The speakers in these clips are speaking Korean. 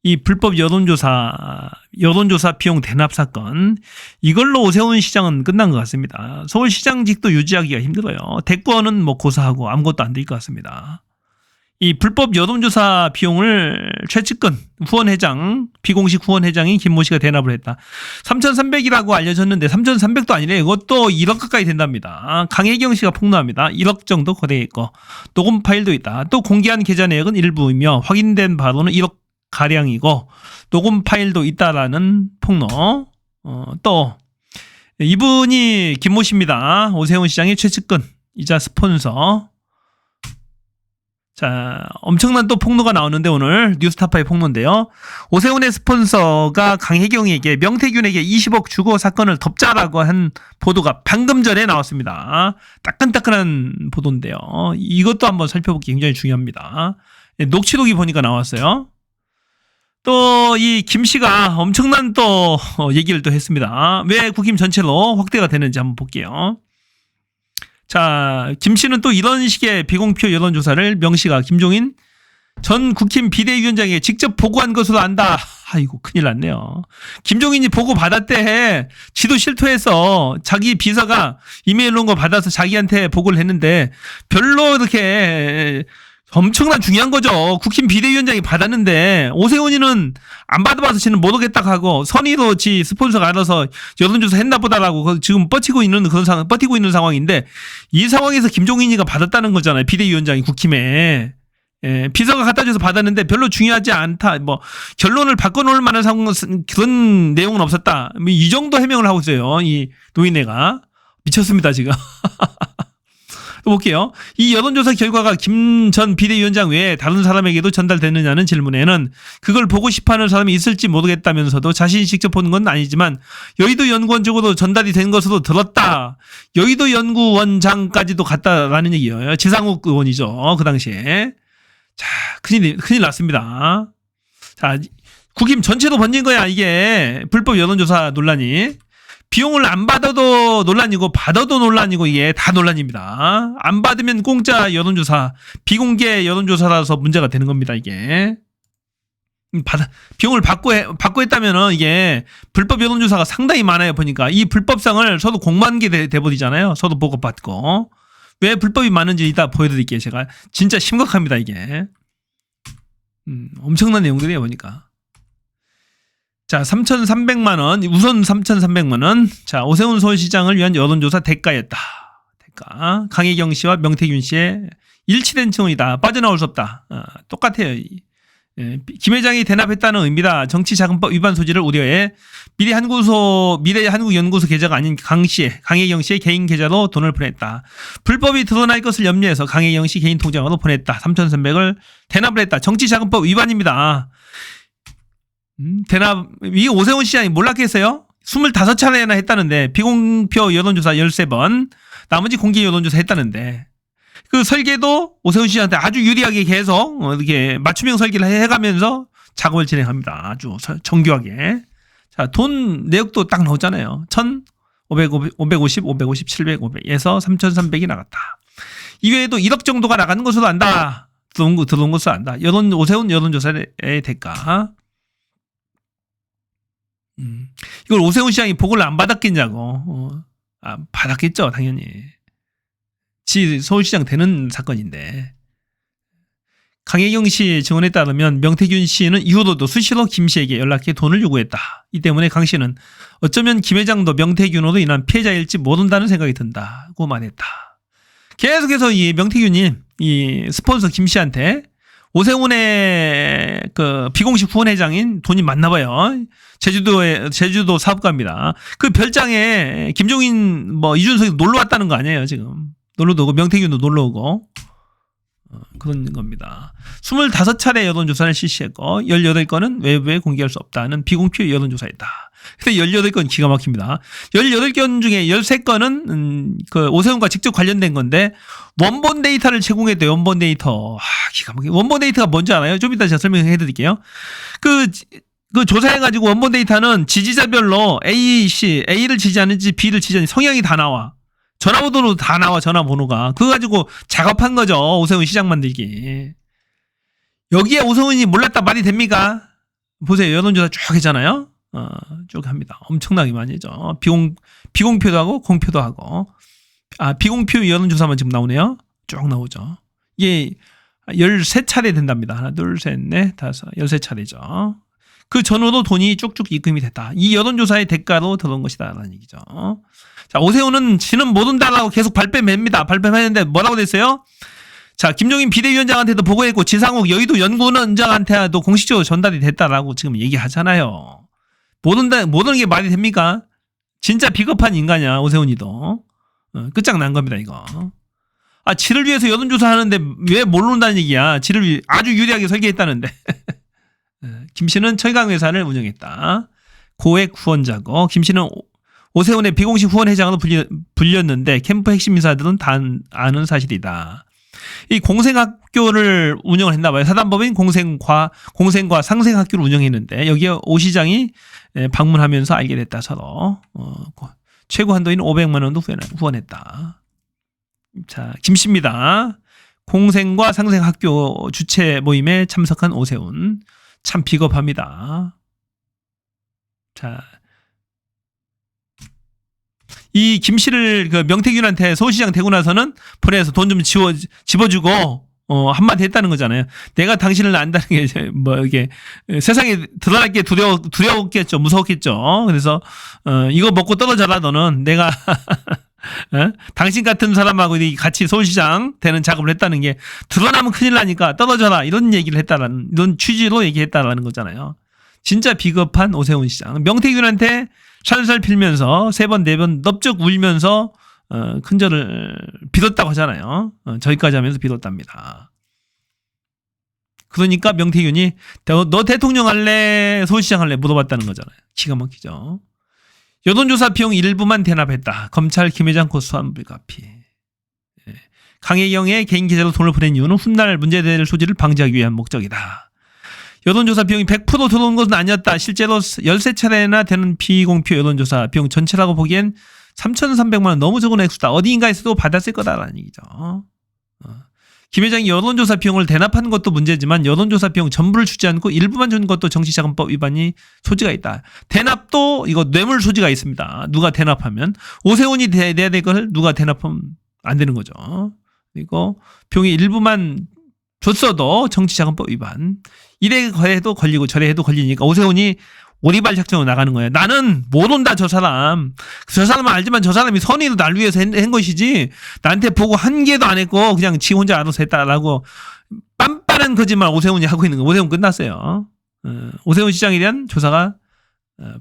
이 불법 여론조사 비용 대납 사건, 이걸로 오세훈 시장은 끝난 것 같습니다. 서울시장직도 유지하기가 힘들어요. 대권은 뭐 고사하고 아무것도 안 될 것 같습니다. 이 불법 여론조사 비용을 최측근 후원회장, 비공식 후원회장인 김모 씨가 대납을 했다. 3,300이라고 알려졌는데 3,300도 아니래. 이것도 1억 가까이 된답니다. 강혜경 씨가 폭로합니다. 1억 정도 거래했고 녹음 파일도 있다. 또 공개한 계좌 내역은 일부이며 확인된 바로는 1억 가량이고 녹음 파일도 있다라는 폭로. 또 이분이 김모 씨입니다. 오세훈 시장의 최측근이자 스폰서. 자, 엄청난 또 폭로가 나오는데 오늘 뉴스타파의 폭로인데요. 오세훈의 스폰서가 강혜경에게 명태균에게 20억 주고 사건을 덮자라고 한 보도가 방금 전에 나왔습니다. 따끈따끈한 보도인데요. 이것도 한번 살펴보기 굉장히 중요합니다. 녹취록이 보니까 나왔어요. 또 이 김 씨가 엄청난 또 얘기를 또 했습니다. 왜 국힘 전체로 확대가 되는지 한번 볼게요. 자, 김 씨는 또 이런 식의 비공표 여론조사를 명 씨가 김종인 전 국힘 비대위원장에게 직접 보고한 것으로 안다. 아이고, 큰일 났네요. 김종인이 보고 받았대. 지도 실토해서 자기 비서가 이메일로 온 거 받아서 자기한테 보고를 했는데 별로 이렇게 엄청난 중요한 거죠. 국힘 비대위원장이 받았는데 오세훈이는 안 받아봐서 지는 모르겠다 하고 선의로 지 스폰서가 알아서 여론조사 했나 보다라고 지금 버티고 있는 상황인데 이 상황에서 김종인이가 받았다는 거잖아요. 비대위원장이 국힘에. 예, 비서가 갖다 줘서 받았는데 별로 중요하지 않다. 뭐 결론을 바꿔놓을 만한 그런 내용은 없었다. 뭐 이 정도 해명을 하고 있어요. 이 노인네가. 미쳤습니다 지금. 또 볼게요. 이 여론조사 결과가 김 전 비대위원장 외에 다른 사람에게도 전달됐느냐는 질문에는 그걸 보고 싶어하는 사람이 있을지 모르겠다면서도 자신이 직접 본 건 아니지만 여의도 연구원 쪽으로 전달이 된 것으로 들었다. 여의도 연구원장까지도 갔다라는 얘기예요. 지상욱 의원이죠. 그 당시에. 자, 큰일 났습니다. 자, 국힘 전체도 번진 거야 이게 불법 여론조사 논란이. 비용을 안 받아도 논란이고 받아도 논란이고 이게 다 논란입니다. 안 받으면 공짜 여론조사, 비공개 여론조사라서 문제가 되는 겁니다. 이게 비용을 받고 했다면은 이게 불법 여론조사가 상당히 많아요. 보니까 이 불법성을 서로 공모한 게 돼버리잖아요. 서로 보고받고. 왜 불법이 많은지 이따 보여드릴게요. 제가 진짜 심각합니다. 이게 엄청난 내용들이에요. 보니까. 자, 3,300만 원. 우선 3,300만 원. 자, 오세훈 서울시장을 위한 여론조사 대가였다. 대가. 강혜경 씨와 명태균 씨의 일치된 청원이다. 빠져나올 수 없다. 똑같아요. 예, 김 회장이 대납했다는 의미다. 정치자금법 위반 소지를 우려해 미래한국연구소 계좌가 아닌 강혜경 씨의 개인 계좌로 돈을 보냈다. 불법이 드러날 것을 염려해서 강혜경 씨 개인 통장으로 보냈다. 3,300을 대납을 했다. 정치자금법 위반입니다. 대납, 이 오세훈 시장이 몰랐겠어요? 25차례나 했다는데, 비공표 여론조사 13번, 나머지 공개 여론조사 했다는데, 그 설계도 오세훈 씨한테 아주 유리하게 계속, 이렇게 맞춤형 설계를 해가면서 작업을 진행합니다. 아주 정교하게. 자, 돈 내역도 딱 나오잖아요. 1,550, 550, 700, 500에서 3,300이 나갔다. 이외에도 1억 정도가 나가는 것으로 안다. 들어온 것으로 안다. 오세훈 여론조사의 대가. 이걸 오세훈 시장이 보고를 안 받았겠냐고. 받았겠죠, 당연히. 서울시장 되는 사건인데. 강혜경 씨 증언에 따르면 명태균 씨는 이후로도 수시로 김 씨에게 연락해 돈을 요구했다. 이 때문에 강 씨는 어쩌면 김 회장도 명태균으로 인한 피해자일지 모른다는 생각이 든다고 말했다. 계속해서 이 명태균이 이 스폰서 김 씨한테 오세훈의 그 비공식 후원회장인 돈이 많나 봐요. 제주도 사업가입니다. 그 별장에 김종인 이준석이 놀러 왔다는 거 아니에요, 지금. 놀러도 오고 명태균도 놀러 오고. 그런 겁니다. 25차례 여론조사를 실시했고 18건은 외부에 공개할 수 없다는 비공표 여론조사였다. 근데 18건 기가 막힙니다. 18건 중에 13건은 그 오세훈과 직접 관련된 건데 원본 데이터를 제공했대요. 원본 데이터. 기가 막히게. 원본 데이터가 뭔지 알아요? 좀 이따 제가 설명해 드릴게요. 그 조사해가지고 원본 데이터는 지지자별로 A를 지지하는지 B를 지지하는지 성향이 다 나와. 전화번호도 다 나와, 전화번호가. 그거 가지고 작업한 거죠. 오세훈 시장 만들기. 여기에 오세훈이 몰랐다 말이 됩니까? 보세요. 여론조사 쭉 하잖아요. 쭉 합니다. 엄청나게 많이 하죠. 비공표도 하고 공표도 하고. 비공표 여론조사만 지금 나오네요. 쭉 나오죠. 이게 13차례 된답니다. 하나, 둘, 셋, 넷, 다섯, 13차례죠. 그 전후로 돈이 쭉쭉 입금이 됐다. 이 여론조사의 대가로 들어온 것이다. 라는 얘기죠. 자, 오세훈은 지는 못 온다라고 계속 발뺌합니다. 발뺌했는데 뭐라고 됐어요? 자, 김종인 비대위원장한테도 보고했고, 지상욱 여의도 연구원장한테도 공식적으로 전달이 됐다라고 지금 얘기하잖아요. 못 오는 게 말이 됩니까? 진짜 비겁한 인간이야, 오세훈이도. 끝장난 겁니다, 이거. 지를 위해서 여론조사 하는데 왜 못 온다는 얘기야. 지를 아주 유리하게 설계했다는데. 김 씨는 철강회사를 운영했다. 고액 후원자고, 김 씨는 오세훈의 비공식 후원 회장으로 불렸는데 캠프 핵심 인사들은 다 아는 사실이다. 이 공생학교를 운영을 했나 봐요. 사단법인 공생과 상생학교를 운영했는데 여기에 오 시장이 방문하면서 알게 됐다. 서로 최고 한도인 500만 원도 후원했다. 자, 김 씨입니다. 공생과 상생학교 주최 모임에 참석한 오세훈. 참 비겁합니다. 자, 이 김 씨를 그 명태균한테 서울시장 되고 나서는 보내서 돈 좀 집어주고 한마디 했다는 거잖아요. 내가 당신을 안다는 게 뭐 이게 세상에 드러날 게 두려웠겠죠, 무서웠겠죠. 그래서 이거 먹고 떨어져라 너는. 내가 당신 같은 사람하고 같이 서울시장 되는 작업을 했다는 게 드러나면 큰일 나니까 떨어져라 이런 얘기를 했다라는 이런 취지로 얘기했다라는 거잖아요. 진짜 비겁한 오세훈 시장. 명태균한테 살살 필면서 3번 4번 넙적 울면서 큰절을 빌었다고 하잖아요. 저기까지 하면서 빌었답니다. 그러니까 명태균이 너 대통령 할래 서울시장 할래 물어봤다는 거잖아요. 기가 막히죠. 여론조사 비용 일부만 대납했다. 검찰 김회장 고소한 불가피. 강혜경의 개인 계좌로 돈을 보낸 이유는 훗날 문제될 소지를 방지하기 위한 목적이다. 여론조사 비용이 100% 들어온 것은 아니었다. 실제로 13차례나 되는 비공표 여론조사 비용 전체라고 보기엔 3,300만 원 너무 적은 액수다. 어디인가에서도 받았을 거다라는 얘기죠. 김 회장이 여론조사 비용을 대납한 것도 문제지만 여론조사 비용 전부를 주지 않고 일부만 준 것도 정치자금법 위반이 소지가 있다. 대납도 이거 뇌물 소지가 있습니다. 누가 대납하면 오세훈이 내야 될 걸 누가 대납하면 안 되는 거죠. 그리고 비용이 일부만 줬어도 정치자금법 위반. 이래 해도 걸리고 저래 해도 걸리니까 오세훈이 오리발 작전으로 나가는 거예요. 나는 못 온다 저 사람. 저 사람은 알지만 저 사람이 선의로 날 위해서 한 것이지 나한테 보고 한 개도 안 했고 그냥 지 혼자 알아서 했다라고 빤빤한 거짓말 오세훈이 하고 있는 거. 오세훈 끝났어요. 오세훈 시장에 대한 조사가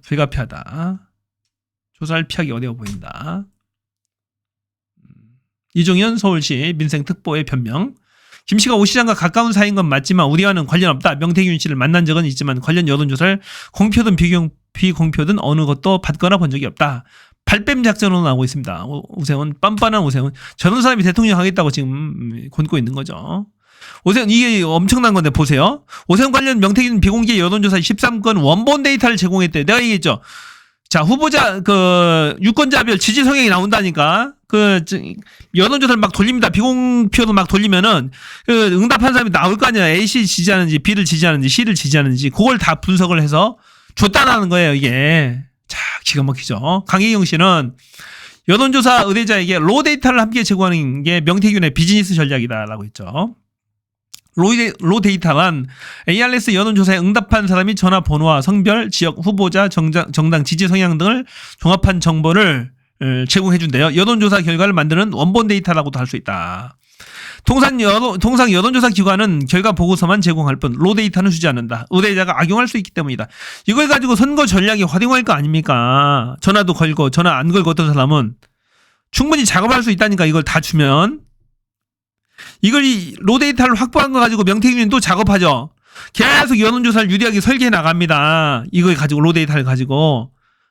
불가피하다. 조사를 피하기 어려워 보인다. 이종현 서울시 민생특보의 변명. 김 씨가 오 시장과 가까운 사이인 건 맞지만 우리와는 관련 없다. 명태균 씨를 만난 적은 있지만 관련 여론조사를 공표든 비공표든 어느 것도 받거나 본 적이 없다. 발뺌 작전으로 나오고 있습니다. 오세훈, 빤빤한 오세훈. 저런 사람이 대통령 하겠다고 지금 권고 있는 거죠. 오세훈, 이게 엄청난 건데 보세요. 오세훈 관련 명태균 비공개 여론조사 13건 원본 데이터를 제공했대. 내가 얘기했죠. 자, 후보자 유권자별 지지 성향이 나온다니까. 여론조사를 막 돌립니다. 비공표도 막 돌리면은 응답한 사람이 나올 거 아니야. A씨 지지하는지 B를 지지하는지 C를 지지하는지 그걸 다 분석을 해서 줬다라는 거예요. 이게. 자, 기가 막히죠. 강혜경 씨는 여론조사 의뢰자에게 로 데이터를 함께 제공하는 게 명태균의 비즈니스 전략이다라고 했죠. 로 데이터란 ARS 여론조사에 응답한 사람이 전화번호와 성별, 지역, 후보자, 정당 지지 성향 등을 종합한 정보를 제공해준대요. 여론조사 결과를 만드는 원본 데이터라고도 할 수 있다. 통상 여론조사 기관은 결과 보고서만 제공할 뿐 로 데이터는 주지 않는다. 의뢰자가 악용할 수 있기 때문이다. 이걸 가지고 선거 전략에 활용할 거 아닙니까? 전화도 걸고 전화 안 걸고 어떤 사람은 충분히 작업할 수 있다니까. 이걸 다 주면 이걸 로 데이터를 확보한 거 가지고 명태균은 또 작업하죠. 계속 여론조사를 유리하게 설계해 나갑니다. 이걸 가지고 로 데이터를 가지고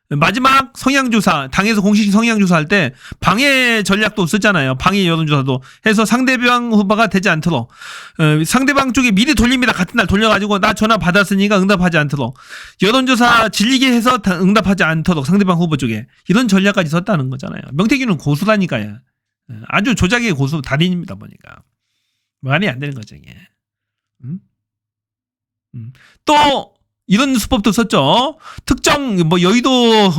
마지막 성향조사, 당에서 공식 성향조사 할 때 방해 전략도 썼잖아요. 방해 여론조사도 해서 상대방 후보가 되지 않도록 상대방 쪽에 미리 돌립니다. 같은 날 돌려가지고 나 전화 받았으니까 응답하지 않도록 여론조사 질리게 해서 응답하지 않도록 상대방 후보 쪽에 이런 전략까지 썼다는 거잖아요. 명태균은 고수라니까요. 아주 조작의 고수 달인입니다. 보니까 말이 안 되는 거죠 이게. 또 이런 수법도 썼죠. 특정 뭐 여의도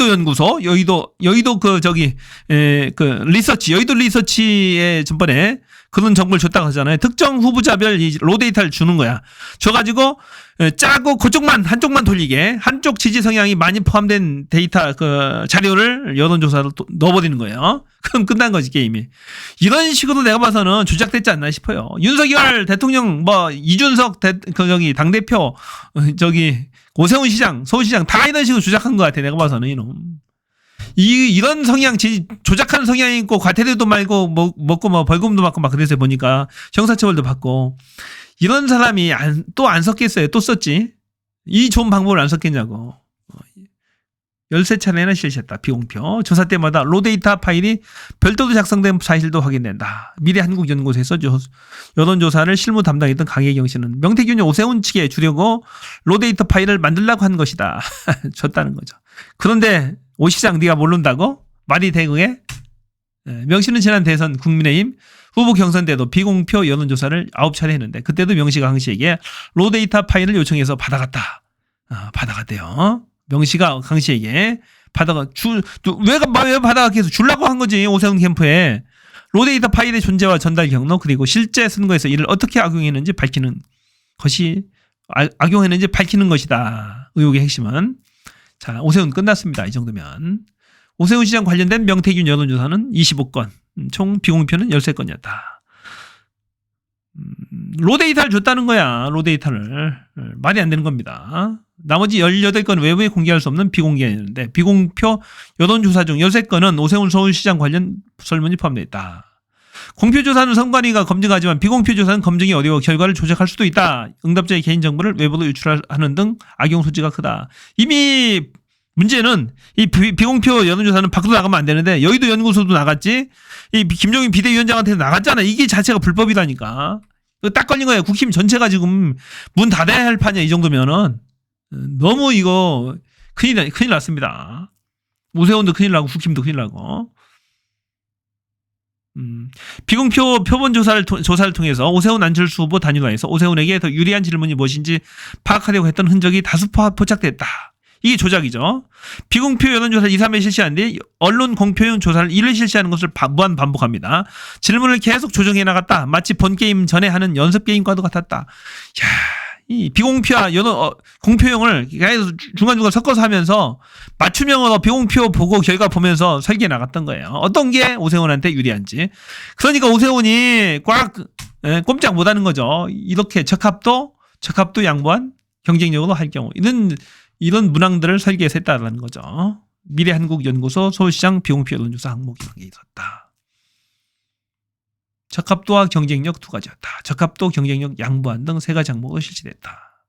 연구소, 여의도 그 리서치, 여의도 리서치에 전번에 그런 정보를 줬다고 하잖아요. 특정 후보자별 로 데이터를 주는 거야. 줘가지고 짜고 한쪽만 돌리게, 한쪽 지지 성향이 많이 포함된 데이터 그 자료를 여론조사로 넣어버리는 거예요. 그럼 끝난 거지 게임이. 이런 식으로 내가 봐서는 조작됐지 않나 싶어요. 윤석열 대통령, 뭐 이준석 당대표, 오세훈 시장, 서울시장 다 이런 식으로 조작한 것 같아. 내가 봐서는 이놈. 이런 성향, 조작하는 성향이 있고, 과태료도 말고, 먹고, 벌금도 받고, 막 그래서 보니까, 형사처벌도 받고, 이런 사람이 또 안 썼겠어요? 또 썼지? 이 좋은 방법을 안 썼겠냐고. 13차례나 실시했다. 비공표. 조사 때마다 로데이터 파일이 별도로 작성된 사실도 확인된다. 미래한국연구소에서 여론조사를 실무 담당했던 강혜경 씨는 명태균이 오세훈 측에 주려고 로데이터 파일을 만들려고 한 것이다. 줬다는 거죠. 그런데 오 시장 네가 모른다고? 말이 돼 그게? 명씨는 지난 대선 국민의힘 후보 경선 때도 비공표 여론조사를 9차례 했는데 그때도 명씨가 강 씨에게 로데이터 파일을 요청해서 받아갔다. 받아갔대요. 명씨가 강 씨에게 왜 받아갔게 해서 주려고 한 거지. 오세훈 캠프에. 로데이터 파일의 존재와 전달 경로 그리고 실제 선거에서 이를 어떻게 악용했는지 밝히는 것이다. 의혹의 핵심은. 자, 오세훈 끝났습니다. 이 정도면. 오세훈 시장 관련된 명태균 여론조사는 25건, 총 비공표는 13건이었다. 로데이터를 줬다는 거야. 로데이터를. 말이 안 되는 겁니다. 나머지 18건 외부에 공개할 수 없는 비공개였는데 비공표 여론조사 중 13건은 오세훈 서울시장 관련 설문이 포함되어 있다. 공표조사는 선관위가 검증하지만 비공표조사는 검증이 어려워 결과를 조작할 수도 있다. 응답자의 개인정보를 외부로 유출하는 등 악용 소지가 크다. 이미 문제는 이 비공표 여론조사는 밖으로 나가면 안 되는데 여의도 연구소도 나갔지. 이 김종인 비대위원장한테 나갔잖아. 이게 자체가 불법이라니까. 딱 걸린 거야. 국힘 전체가 지금 문 닫아야 할 판이야. 이 정도면은. 너무 이거 큰일 났습니다. 오세훈도 큰일 나고 국힘도 큰일 나고. 비공표 표본 조사를 통해서 오세훈 안철수 후보 단일화에서 오세훈에게 더 유리한 질문이 무엇인지 파악하려고 했던 흔적이 다수 포착됐다. 이게 조작이죠. 비공표 여론조사를 2, 3회 실시한 뒤 언론 공표용 조사를 1회 실시하는 것을 무한 반복합니다. 질문을 계속 조정해 나갔다. 마치 본 게임 전에 하는 연습 게임과도 같았다. 야, 이 비공표와 공표용을 계속 중간중간 섞어서 하면서 맞춤형으로 비공표 보고 결과 보면서 설계해 나갔던 거예요. 어떤 게 오세훈한테 유리한지. 그러니까 오세훈이 꼼짝 못하는 거죠. 이렇게 적합도 양보한 경쟁력으로 할 경우 이런 문항들을 설계해서 했다라는 거죠. 미래한국연구소 서울시장 비공표 여론조사 항목이 있었다. 적합도와 경쟁력 두 가지였다. 적합도, 경쟁력, 양보한 등 세 가지 항목으로 실시됐다.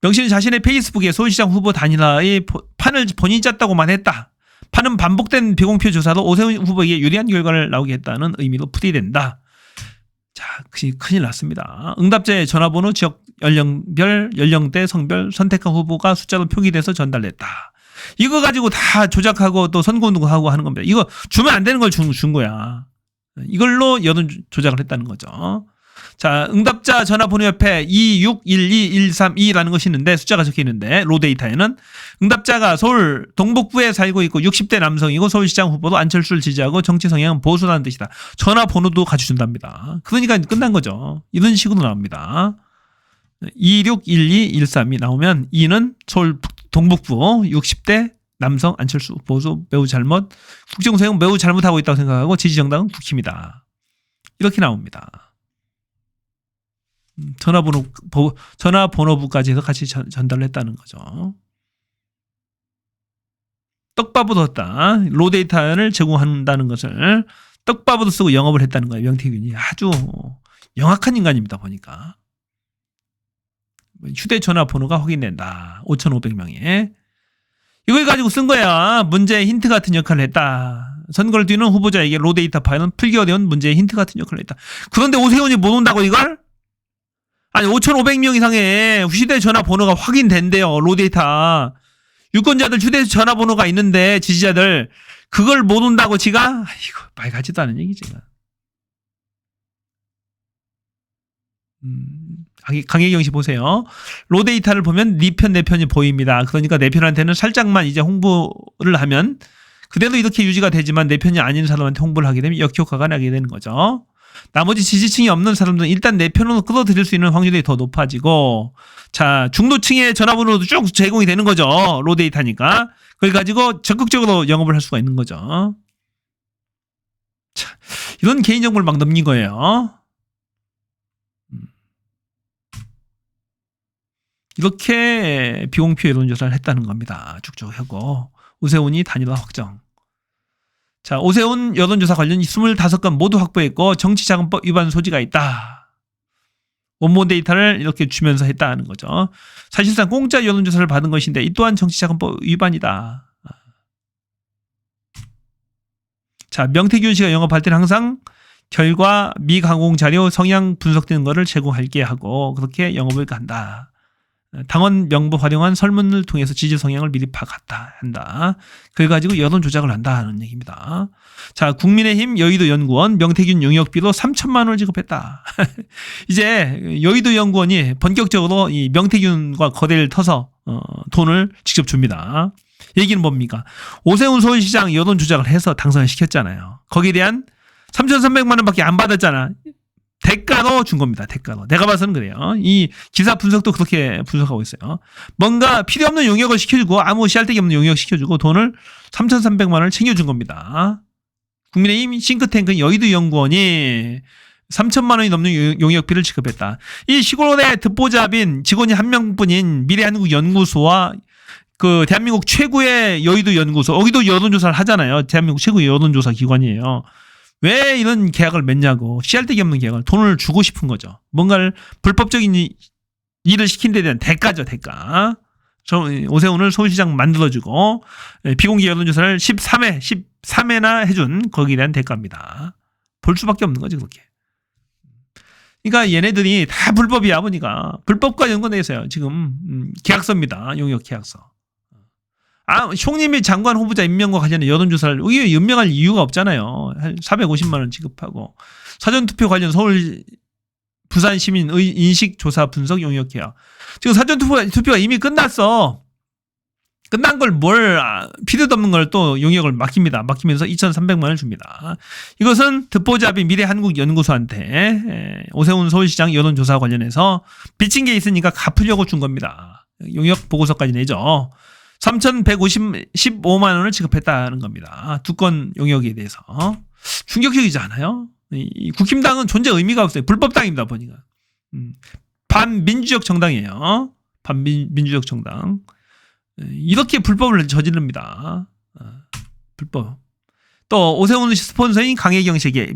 명씨는 자신의 페이스북에 서울시장 후보 단일화의 판을 본인이 짰다고만 했다. 판은 반복된 비공표 조사로 오세훈 후보에게 유리한 결과를 나오게 했다는 의미로 풀이된다. 자, 큰일 났습니다. 응답자의 전화번호, 지역 연령별, 연령대, 성별, 선택한 후보가 숫자로 표기돼서 전달됐다. 이거 가지고 다 조작하고 또 선거운동하고 하는 겁니다. 이거 주면 안 되는 걸 준 거야. 이걸로 여론 조작을 했다는 거죠. 자, 응답자 전화번호 옆에 2612132라는 것이 있는데 숫자가 적혀 있는데 로데이터에는 응답자가 서울 동북부에 살고 있고 60대 남성이고 서울시장 후보도 안철수를 지지하고 정치 성향은 보수라는 뜻이다. 전화번호도 같이 준답니다. 그러니까 끝난 거죠. 이런 식으로 나옵니다. 261213이 나오면 2는 서울 동북부 60대 남성 안철수 보수 매우 국정수행은 매우 잘못하고 있다고 생각하고 지지정당은 국힘이다. 이렇게 나옵니다. 전화번호부까지 해서 같이 전달을 했다는 거죠. 떡밥으로 썼다. 로데이터를 제공한다는 것을 떡밥으로 쓰고 영업을 했다는 거예요. 명태균이 아주 영악한 인간입니다. 보니까. 휴대전화 번호가 확인된다. 5,500명에. 이걸 가지고 쓴 거야. 문제의 힌트 같은 역할을 했다. 선거를 뛰는 후보자에게 로데이터 파일은 풀기 어려운 문제의 힌트 같은 역할을 했다. 그런데 오세훈이 못 온다고 이걸? 아니 5,500명 이상의 휴대전화 번호가 확인된대요. 로데이터. 유권자들 휴대전화 번호가 있는데 지지자들 그걸 못 온다고 지가? 이거 말 같지도 않은 얘기지. 강혜경 씨 보세요. 로 데이터를 보면 네 편, 내 편이 보입니다. 그러니까 내 편한테는 살짝만 이제 홍보를 하면 그대로 이렇게 유지가 되지만 내 편이 아닌 사람한테 홍보를 하게 되면 역효과가 나게 되는 거죠. 나머지 지지층이 없는 사람들은 일단 내 편으로 끌어들일 수 있는 확률이 더 높아지고, 자, 중도층의 전화번호도 쭉 제공이 되는 거죠. 로 데이터니까. 그걸 가지고 적극적으로 영업을 할 수가 있는 거죠. 자, 이런 개인정보를 막 넘긴 거예요. 이렇게 비공표 여론조사를 했다는 겁니다. 쭉쭉 하고. 오세훈이 단일화 확정. 자, 오세훈 여론조사 관련 25건 모두 확보했고 정치자금법 위반 소지가 있다. 원본 데이터를 이렇게 주면서 했다는 거죠. 사실상 공짜 여론조사를 받은 것인데 이 또한 정치자금법 위반이다. 자, 명태균 씨가 영업할 때는 항상 결과 미가공 자료 성향 분석되는 거를 제공할게 하고 그렇게 영업을 간다. 당원 명부 활용한 설문을 통해서 지지 성향을 미리 파악한다 한다. 그걸 가지고 여론 조작을 한다는 얘기입니다. 자, 국민의힘 여의도 연구원 명태균 용역비로 3천만 원을 지급했다. 이제 여의도 연구원이 본격적으로 이 명태균과 거래를 터서 돈을 직접 줍니다. 얘기는 뭡니까? 오세훈 서울시장 여론 조작을 해서 당선을 시켰잖아요. 거기에 대한 3,300만 원밖에 안 받았잖아. 대가로 준 겁니다. 대가로. 내가 봐서는 그래요. 이 기사 분석도 그렇게 분석하고 있어요. 뭔가 필요 없는 용역을 시켜주고 아무 씨알데기 없는 용역 시켜주고 돈을 3,300만 원을 챙겨준 겁니다. 국민의힘 싱크탱크 여의도 연구원이 3천만 원이 넘는 용역비를 지급했다. 이 시골의 듣보잡인 직원이 한 명뿐인 미래한국연구소와 그 대한민국 최고의 여의도 연구소, 여기도 여론조사를 하잖아요. 대한민국 최고의 여론조사 기관이에요. 왜 이런 계약을 맺냐고. 씨알데기 없는 계약을. 돈을 주고 싶은 거죠. 뭔가를 불법적인 일을 시킨 데 대한 대가죠. 대가. 오세훈을 서울시장 만들어주고 비공개 여론조사를 13회나 해준 거기에 대한 대가입니다. 볼 수밖에 없는 거죠. 그렇게. 그러니까 얘네들이 다 불법이야 보니까. 불법과 연관돼서요. 지금 계약서입니다. 용역 계약서. 총리및 장관 후보자 임명과 관련해 여론조사를 의외 연명할 이유가 없잖아요. 450만 원 지급하고 사전투표 관련 서울 부산 시민 인식조사 분석 용역 계약. 지금 사전투표가 이미 끝났어. 끝난 걸 필요도 없는 걸 또 용역을 맡깁니다. 맡기면서 2,300만 원을 줍니다. 이것은 듣보잡이 미래한국연구소한테 오세훈 서울시장 여론조사 관련해서 빚진 게 있으니까 갚으려고 준 겁니다. 용역 보고서까지 내죠. 3,115만 원을 지급했다는 겁니다. 두 건 용역에 대해서. 충격적이지 않아요? 이 국힘당은 존재 의미가 없어요. 불법당입니다, 보니까. 반민주적 정당이에요. 반민주적 정당. 이렇게 불법을 저지릅니다. 불법. 또 오세훈 스폰서인 강혜경에게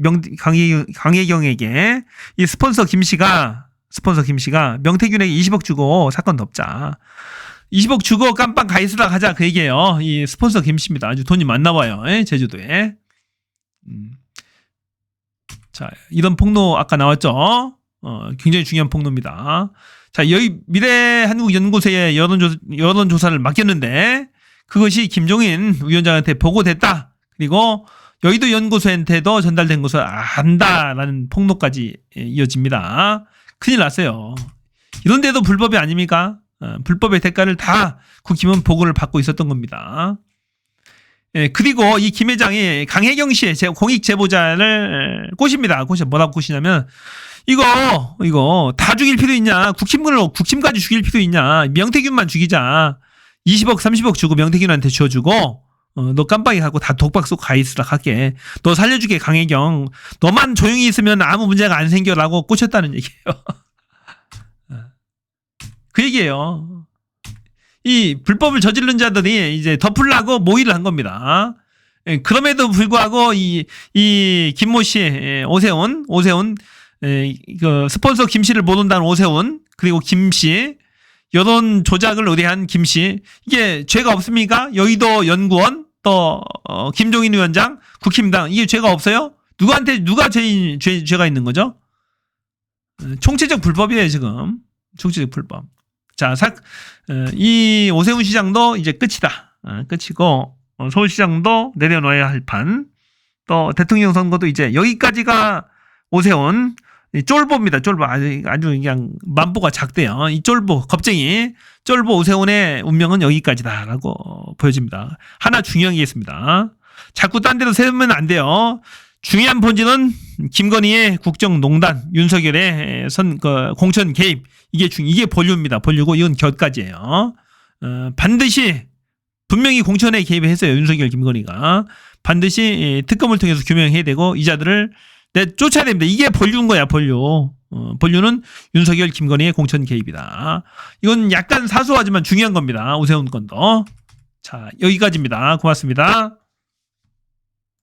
이 스폰서 김 씨가 명태균에게 20억 주고 사건 덮자. 20억 주고 깜빵 가있으라 하자 그 얘기예요. 이 스폰서 김씨입니다. 아주 돈이 많나 봐요. 제주도에. 자, 이런 폭로 아까 나왔죠. 굉장히 중요한 폭로입니다. 자, 여기 미래한국연구소에 여론조사를 맡겼는데 그것이 김종인 위원장한테 보고됐다. 그리고 여의도 연구소한테도 전달된 것을 안다라는 폭로까지 이어집니다. 큰일 났어요. 이런데도 불법이 아닙니까? 불법의 대가를 다 국힘은 보고를 받고 있었던 겁니다. 그리고 이 김 회장이 강혜경 씨의 공익 제보자를 꼬십니다. 뭐라고 꼬시냐면 이거 다 죽일 필요 있냐? 국힘까지 죽일 필요 있냐? 명태균만 죽이자. 20억 30억 주고 명태균한테 줘주고 너 깜빡이 하고 다 독박 쏘고 가있으라 할게. 너 살려줄게 강혜경. 너만 조용히 있으면 아무 문제가 안 생겨라고 꼬셨다는 얘기예요. 그 얘기예요. 이 불법을 저지른 자들이 이제 덮으려고 모의를 한 겁니다. 그럼에도 불구하고 이 김모 씨, 오세훈, 그 스폰서 김 씨를 모른다는 오세훈, 그리고 김 씨, 여론 조작을 의뢰한 김 씨, 이게 죄가 없습니까? 여의도 연구원, 또 김종인 위원장, 국힘당, 이게 죄가 없어요? 누가 죄가 있는 거죠? 총체적 불법이에요, 지금. 총체적 불법. 자, 이 오세훈 시장도 이제 끝이다. 끝이고, 서울시장도 내려놓아야 할 판. 또 대통령 선거도 이제 여기까지가 오세훈, 이 쫄보입니다. 쫄보. 아주 그냥 만보가 작대요. 이 쫄보, 겁쟁이. 쫄보 오세훈의 운명은 여기까지다라고 보여집니다. 하나 중요한 게 있습니다. 자꾸 딴 데로 세우면 안 돼요. 중요한 본질은 김건희의 국정농단, 윤석열의 공천 개입. 이게 본류입니다. 본류고 이건 곁까지예요. 반드시 분명히 공천에 개입했어요. 윤석열, 김건희가. 반드시 특검을 통해서 규명해야 되고 이자들을 쫓아야 됩니다. 이게 본류인 거야, 본류. 본류는 윤석열, 김건희의 공천 개입이다. 이건 약간 사소하지만 중요한 겁니다. 오세훈 건도. 자, 여기까지입니다. 고맙습니다.